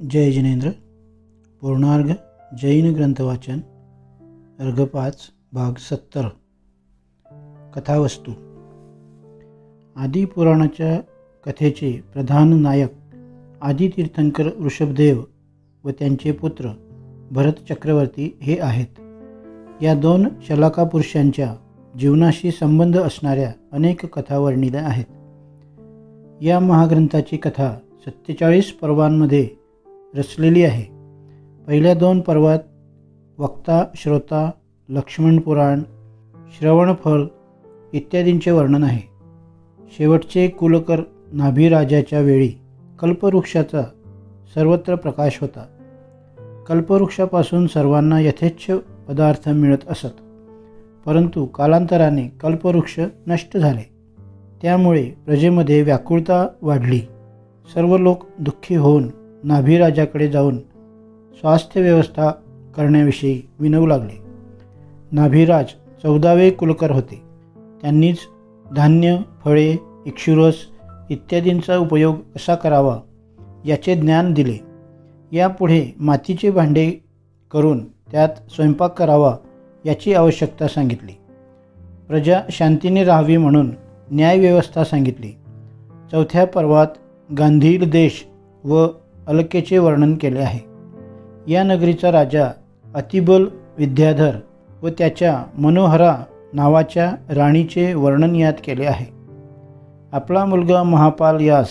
जय जिनेंद्र. पूर्णार्घ जैन ग्रंथवाचन अर्घ 5 भाग 70. कथावस्तू. आदिपुराणाच्या कथेचे प्रधान नायक आदी तीर्थंकर ऋषभदेव व त्यांचे पुत्र भरत चक्रवर्ती हे आहेत. या दोन शलाका पुरुषांच्या जीवनाशी संबंध असणाऱ्या अनेक कथा वर्णिल्या आहेत. या महाग्रंथाची कथा 47 पर्वांमध्ये रचलेली आहे. पहिल्या 2 पर्वात वक्ता, श्रोता, लक्ष्मण पुराण, श्रवणफल इत्यादींचे वर्णन आहे. शेवटचे कुलकर नाभिराजाच्या वेळी कल्पवृक्षाचा सर्वत्र प्रकाश होता. कल्पवृक्षापासून सर्वांना यथेच्छ पदार्थ मिळत असत. परंतु कालांतराने कल्पवृक्ष नष्ट झाले. त्यामुळे प्रजेमध्ये व्याकुळता वाढली. सर्व लोक दुःखी होऊन नाभिराजाकडे जाऊन स्वास्थ्य व्यवस्था करण्याविषयी विनवू लागले. नाभिराज 14वे कुलकर होते. त्यांनीच धान्य, फळे, इक्षुरस इत्यादींचा उपयोग कसा करावा याचे ज्ञान दिले. यापुढे मातीचे भांडे करून त्यात स्वयंपाक करावा याची आवश्यकता सांगितली. प्रजा शांतीने राहावी म्हणून न्यायव्यवस्था सांगितली. 4थ्या पर्वात गांधील देश व अलकेचे वर्णन केले आहे. या नगरीचा राजा अतिबल विद्याधर व त्याच्या मनोहरा नावाच्या राणीचे वर्णन यात केले आहे. आपला मुलगा महापाल यास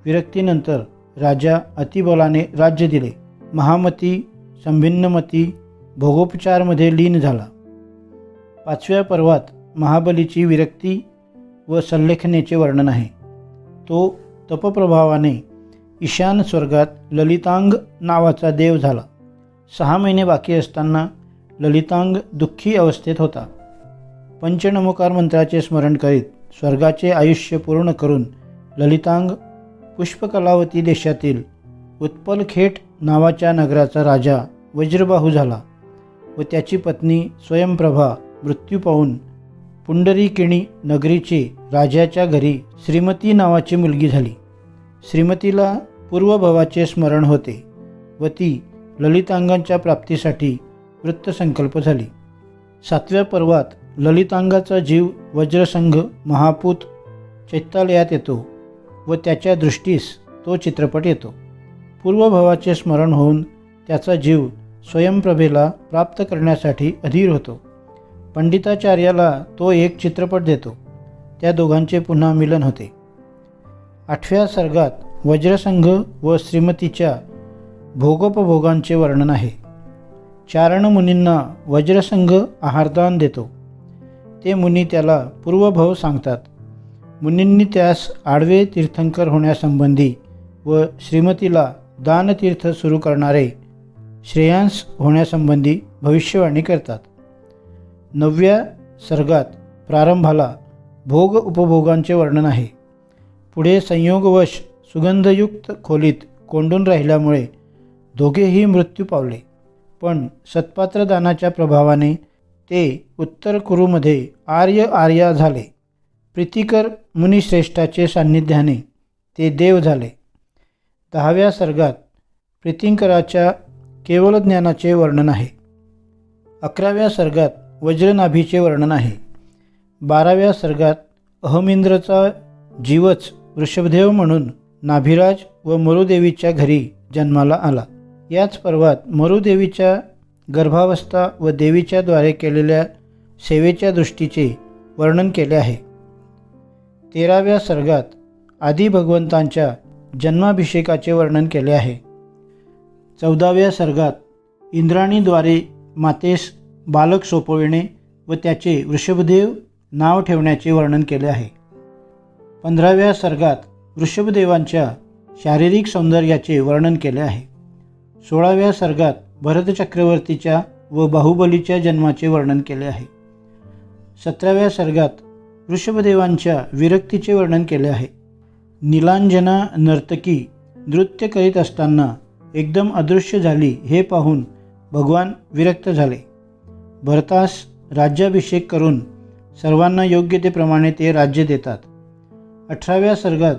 विरक्तीनंतर राजा अतिबलाने राज्य दिले. महामती संभिन्नमती भोगोपचारमध्ये लीन झाला. 5व्या पर्वात महाबलीची विरक्ती व संलेखनेचे वर्णन आहे. तो तपप्रभावाने ईशान स्वर्गात ललितांग नावाचा देव झाला. 6 महिने बाकी असताना ललितांग दुःखी अवस्थेत होता. पंचनमोकार मंत्राचे स्मरण करीत स्वर्गाचे आयुष्य पूर्ण करून ललितांग पुष्पकलावती देशातील उत्पलखेट नावाच्या नगराचा राजा वज्रबाहू झाला व त्याची पत्नी स्वयंप्रभा मृत्यू पावून पुंडरीकिणी नगरीची राजाच्या घरी श्रीमती नावाची मुलगी झाली. श्रीमतीला पूर्वभवाचे स्मरण होते व ती ललितांगांच्या प्राप्तीसाठी वृत्तसंकल्प झाली. 7व्या पर्वात ललितांगाचा जीव वज्रसंघ महापूत चैत्यालयात येतो व त्याच्या दृष्टीस तो चित्रपट येतो. पूर्वभवाचे स्मरण होऊन त्याचा जीव स्वयंप्रभेला प्राप्त करण्यासाठी अधीर होतो. पंडिताचार्याला तो एक चित्रपट देतो. त्या दोघांचे पुन्हा मिलन होते. 8व्या सर्गात वज्रसंघ व श्रीमतीच्या भोगोपभोगांचे वर्णन आहे. चारण मुनींना वज्रसंघ आहारदान देतो. ते मुनी त्याला पूर्वभव सांगतात. मुनींनी त्यास आडवे तीर्थंकर होण्यासंबंधी व श्रीमतीला दानतीर्थ सुरू करणारे श्रेयांस होण्यासंबंधी भविष्यवाणी करतात. 9व्या सर्गात प्रारंभाला भोग उपभोगांचे वर्णन आहे. पुढे संयोगवश सुगंधयुक्त खोलीत कोंडून राहिल्यामुळे दोघेही मृत्यू पावले. पण सत्पात्रदानाच्या प्रभावाने ते उत्तर कुरूमध्ये आर्या झाले. प्रीतिकर मुनिश्रेष्ठाचे सान्निध्याने ते देव झाले. 10व्या सर्गात प्रीतिंकराच्या केवल ज्ञानाचे वर्णन आहे. 11व्या सर्गात वज्रनाभीचे वर्णन आहे. 12व्या सर्गात अहमिंद्रचा जीवच ऋषभदेव म्हणून नाभिराज व मरुदेवीच्या घरी जन्माला आला. याच पर्वात मरुदेवीच्या गर्भावस्था व देवीच्या द्वारे केलेल्या सेवेच्या दृष्टीचे वर्णन केले आहे. 13व्या सर्गात आदी भगवंतांच्या जन्माभिषेकाचे वर्णन केले आहे. 14व्या सर्गात इंद्राणीद्वारे मातेस बालक सोपविणे व त्याचे वृषभदेव नाव ठेवण्याचे वर्णन केले आहे. 15व्या सर्गात वृषभदेवांच्या शारीरिक सौंदर्याचे वर्णन केले आहे. 16व्या सर्गात भरत चक्रवर्तीच्या व बाहुबलीच्या जन्माचे वर्णन केले आहे. 17व्या सर्गात वृषभदेवांच्या विरक्तीचे वर्णन केले आहे. नीलांजना नर्तकी नृत्य करीत असताना एकदम अदृश्य झाली हे पाहून भगवान विरक्त झाले. भरतास राज्याभिषेक करून सर्वांना योग्य ते प्रमाणे ते राज्य देतात. 18व्या सर्गात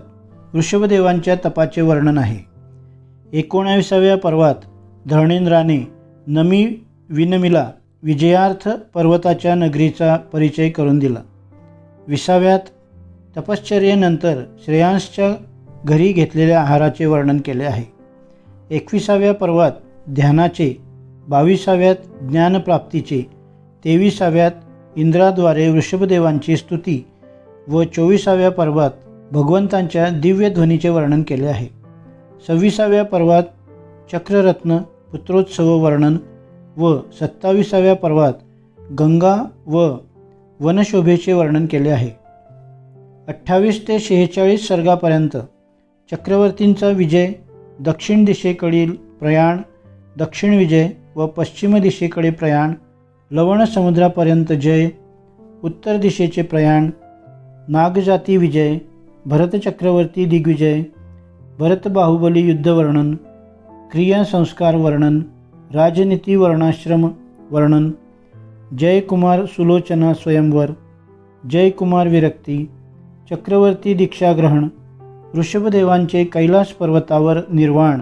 वृषभदेवांच्या तपाचे वर्णन आहे. 19व्या पर्वात धरणेंद्राने नमी विनमिला विजयार्थ पर्वताच्या नगरीचा परिचय करून दिला. 20व्यात तपश्चर्येनंतर श्रेयांसच्या घरी घेतलेल्या आहाराचे वर्णन केले आहे. 21व्या पर्वात ध्यानाचे, 22व्यात ज्ञानप्राप्तीचे, 23व्यात इंद्राद्वारे वृषभदेवांची स्तुती व 24व्या पर्वात भगवंतांच्या दिव्य ध्वनीचे वर्णन केले आहे. 26व्या पर्वात चक्ररत्न पुत्रोत्सव वर्णन व 27व्या पर्वात गंगा व वनशोभेचे वर्णन केले आहे. 28 ते 46 सर्गापर्यंत चक्रवर्तींचा विजय, दक्षिण दिशेकडील प्रयाण, दक्षिण विजय व पश्चिम दिशेकडे प्रयाण, लवण समुद्रापर्यंत जय, उत्तर दिशेचे प्रयाण, नागजाती विजय, भरत चक्रवर्ती दिग्विजय, भरत बाहुबली युद्ध वर्णन, क्रिया संस्कार वर्णन, राजनीती वर्णाश्रम वर्णन, जयकुमार सुलोचना स्वयंवर, जयकुमार विरक्ती, चक्रवर्ती दीक्षाग्रहण, ऋषभदेवांचे कैलास पर्वतावर निर्वाण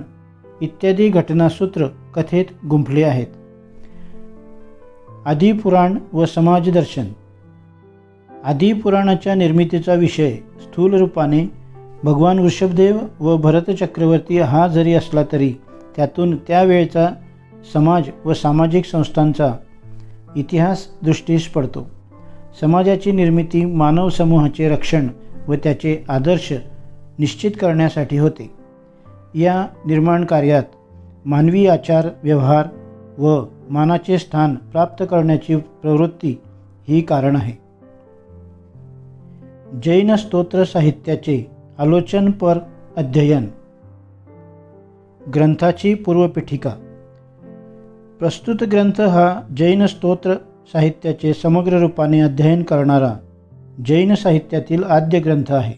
इत्यादी घटनासूत्र कथेत गुंफले आहेत. आदिपुराण व समाजदर्शन. आदिपुराणाच्या निर्मितीचा विषय स्थूल रूपाने भगवान ऋषभदेव व भरत चक्रवर्ती हा जरी असला तरी त्यातून त्यावेळचा समाज व सामाजिक संस्थांचा इतिहास दृष्टीस पडतो. समाजाची निर्मिती मानव समूहाचे रक्षण व त्याचे आदर्श निश्चित करण्यासाठी होते. या निर्माण कार्यात मानवी आचार व्यवहार व मानाचे स्थान प्राप्त करण्याची प्रवृत्ती ही कारण आहे. जैन स्तोत्र साहित्याचे आलोचनपर अध्ययन. ग्रंथाची पूर्वपीठिका. प्रस्तुत ग्रंथ हा जैन स्तोत्र साहित्याचे समग्र रूपाने अध्ययन करणारा जैन साहित्यातील आद्य ग्रंथ आहे.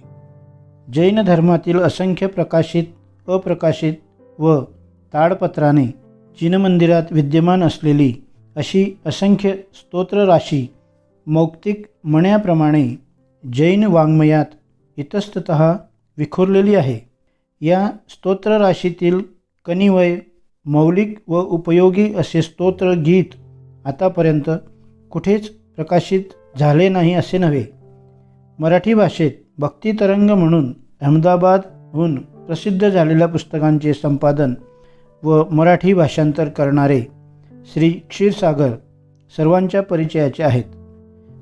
जैन धर्मातील असंख्य प्रकाशित, अप्रकाशित व ताडपत्राने जिनमंदिरात विद्यमान असलेली अशी असंख्य स्तोत्रराशी मौक्तिक मण्याप्रमाणे जैन वाङ्मयात इतस्ततः विखुरलेली आहे. या स्तोत्रराशीतील कनिवय, मौलिक व उपयोगी असे स्तोत्र गीत आतापर्यंत कुठेच प्रकाशित झाले नाही असे नव्हे. मराठी भाषेत भक्तितरंग म्हणून अहमदाबादहून प्रसिद्ध झालेल्या पुस्तकांचे संपादन व मराठी भाषांतर करणारे श्री क्षीरसागर सर्वांच्या परिचयाचे आहेत.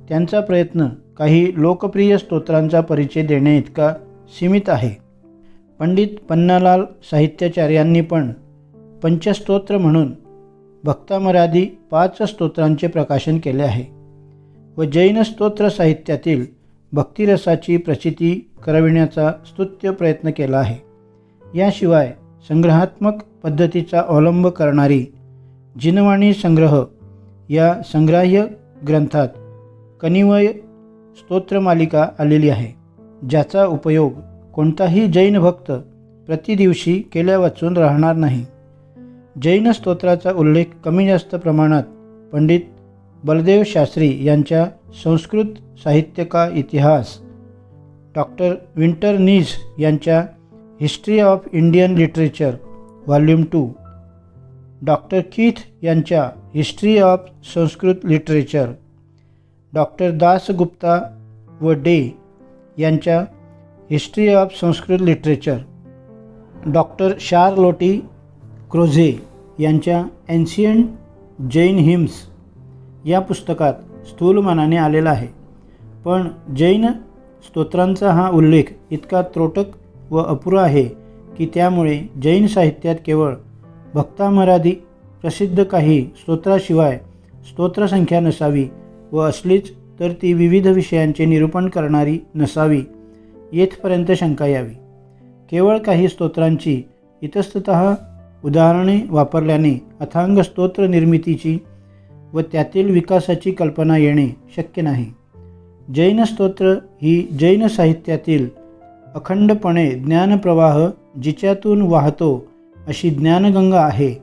त्यांचा प्रयत्न काही लोकप्रिय स्तोत्रांचा परिचय देणे इतका सीमित आहे. पंडित पन्नालाल साहित्याचार्यांनी पण पंचस्तोत्र म्हणून भक्तामरादी 5 स्तोत्रांचे प्रकाशन केले आहे व जैन स्तोत्र साहित्यातील भक्तिरसाची प्रचिती करविण्याचा स्तुत्य प्रयत्न केला आहे. याशिवाय संग्रहात्मक पद्धतीचा अवलंब करणारी जिनवाणी संग्रह या संग्राह्य ग्रंथात कनिवय स्तोत्रमालिका आलेली आहे, ज्याचा उपयोग कोणताही जैन भक्त प्रतिदिवशी केल्या वाचून राहणार नाही. जैन स्तोत्राचा उल्लेख कमी जास्त प्रमाणात पंडित बलदेव शास्त्री यांच्या संस्कृत साहित्य का इतिहास, डॉक्टर विंटर नीज यांच्या history of Indian literature volume 2, doctor Keith यांच्या history of Sanskrit literature, doctor Dasgupta व डे यांच्या history of Sanskrit literature, doctor Charlotte Krause यांच्या एन्शियंट जैन हिम्स या पुस्तकात स्थूलमानाने आलेला आहे. पण जैन स्तोत्रांचा हा उल्लेख इतका त्रोटक व अपुरा आहे की त्यामुळे जैन साहित्यात केवळ भक्तामरादी प्रसिद्ध काही स्तोत्राशिवाय स्तोत्रसंख्या नसावी व असलीच तर ती विविध विषयांचे निरूपण करणारी नसावी येथपर्यंत शंका यावी. केवळ काही स्तोत्रांची इतस्ततः उदाहरणे वापरल्याने अथांग स्तोत्र निर्मितीची व त्यातील विकासाची कल्पना येणे शक्य नाही. जैन स्तोत्र ही जैन साहित्यातील अखंडपणे ज्ञानप्रवाह जिच्यातून वाहतो अशी ज्ञानगंगा आहे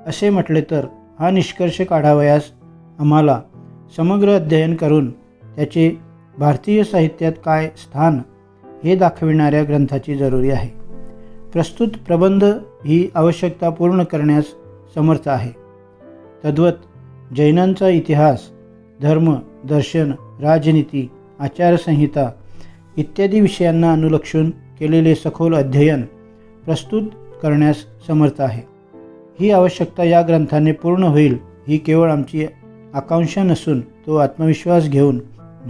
असे म्हटले तर हा निष्कर्ष काढावयास आम्हाला समग्र अध्ययन करून त्याचे भारतीय साहित्यात काय स्थान हे दाखविणाऱ्या ग्रंथाची जरुरी आहे. प्रस्तुत प्रबंध ही आवश्यकता पूर्ण करण्यास समर्थ आहे. तद्वत जैनांचा इतिहास, धर्म, दर्शन, राजनीती, आचारसंहिता इत्यादी विषयांना अनुलक्षून केलेले सखोल अध्ययन प्रस्तुत करण्यास समर्थ आहे. ही आवश्यकता या ग्रंथाने पूर्ण होईल ही केवळ आमची आकांक्षा नसून तो आत्मविश्वास घेऊन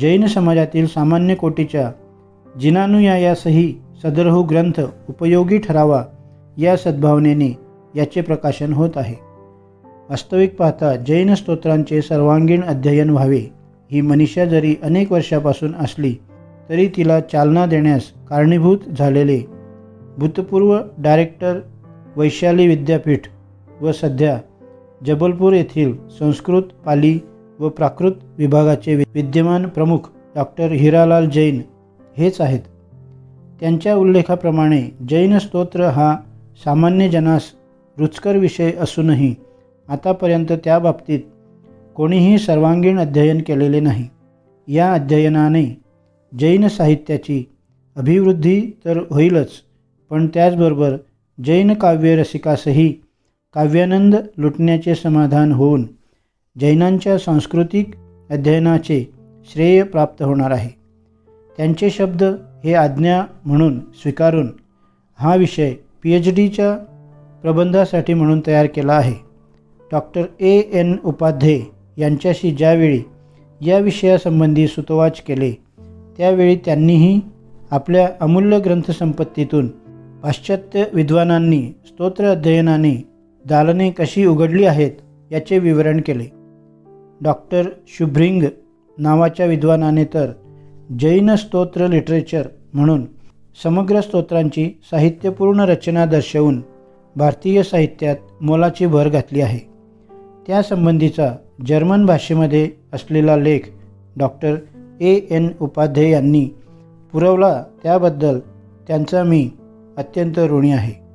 जैन समाजातील सामान्य कोटीच्या जिनानुयायासही सदरहू ग्रंथ उपयोगी ठरावा या सद्भावनेने याचे प्रकाशन होत आहे. वास्तविक पाहता जैन स्तोत्रांचे सर्वांगीण अध्ययन व्हावे ही मनीषा जरी अनेक वर्षापासून असली तरी तिला चालना देण्यास कारणीभूत झालेले भूतपूर्व डायरेक्टर वैशाली विद्यापीठ व सध्या जबलपूर येथील संस्कृत, पाली व प्राकृत विभागाचे विद्यमान प्रमुख डॉक्टर हिरालाल जैन हेच आहेत. त्यांच्या उल्लेखाप्रमाणे जैन स्तोत्र हा सामान्य जनास रुचकर विषय असूनही आतापर्यंत त्या बाबतीत कोणीही सर्वांगीण अध्ययन केलेले नाही. या अध्ययनाने जैन साहित्याची अभिवृद्धी तर होईलच, पण त्याचबरोबर जैन काव्य रसिकासही काव्यानंद लुटण्याचे समाधान होऊन जैनांच्या सांस्कृतिक अध्ययनाचे श्रेय प्राप्त होणार आहे. त्यांचे शब्द हे आज्ञा म्हणून स्वीकारून हा विषय PhDच्या प्रबंधासाठी म्हणून तयार केला आहे. Doctor A.N. उपाध्ये यांच्याशी ज्यावेळी या विषयासंबंधी सुतोवाच केले त्यावेळी त्यांनीही आपल्या अमूल्य ग्रंथसंपत्तीतून पाश्चात्य विद्वानांनी स्तोत्र अध्ययनाने दालने कशी उघडली आहेत याचे विवरण केले. डॉक्टर शुभ्रिंग नावाच्या विद्वानाने तर जैन स्तोत्र लिटरेचर म्हणून समग्र स्तोत्रांची साहित्यपूर्ण रचना दर्शवून भारतीय साहित्यात मोलाची भर घातली आहे. त्यासंबंधीचा जर्मन भाषेमध्ये असलेला लेख डॉक्टर A.N. उपाध्ये यांनी पुरवला त्याबद्दल त्यांचा मी अत्यंत ऋणी आहे.